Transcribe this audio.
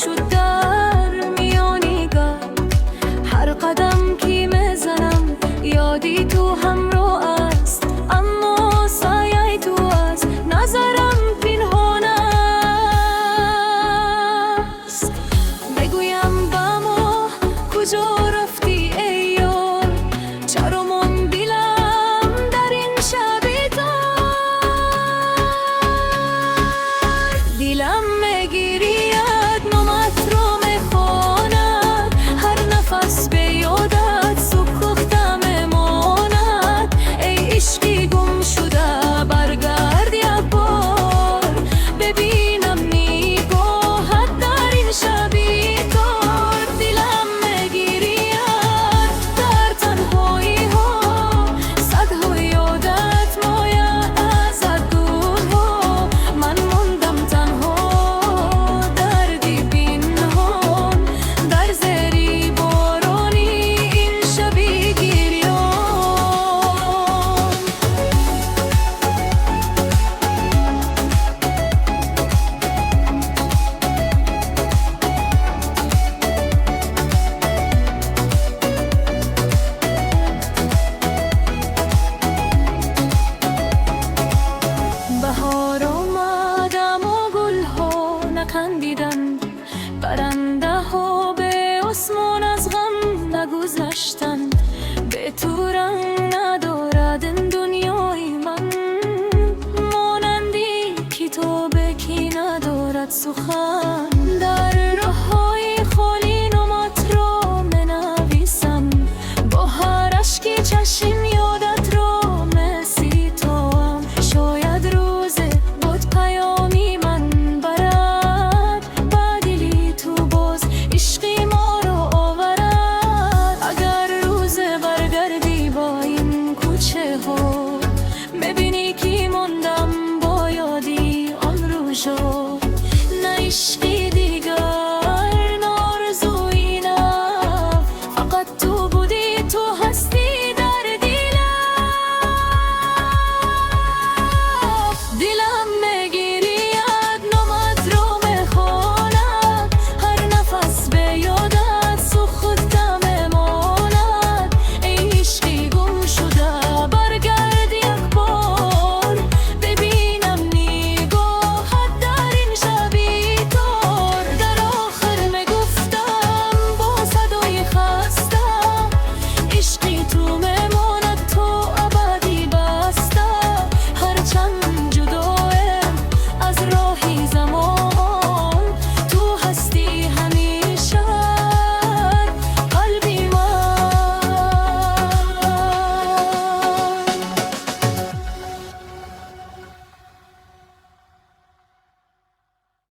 شد در میانیگاه. هر قدم که میزنم یادی تو همراه است، اما سایه تو از نظرم پنهان است. بگویم با ما کجا رفتی ای یار، چرا من دلم در این شب تار. دلم میگیرید نامت رو میخواند، هر نفس به یادت سوخته میماند. ای عشقی گم شده برگرد یک بار، ببینم نگاهت در این شب تار. دلم میگیرید در تنهایی ها، صدها یادت مایه از دورها. من موندم تنها دردی پنهان، در زیر بارانی این شب گریان. بهار آمدم و گلها نخندیدند، پرنده ها به آسمان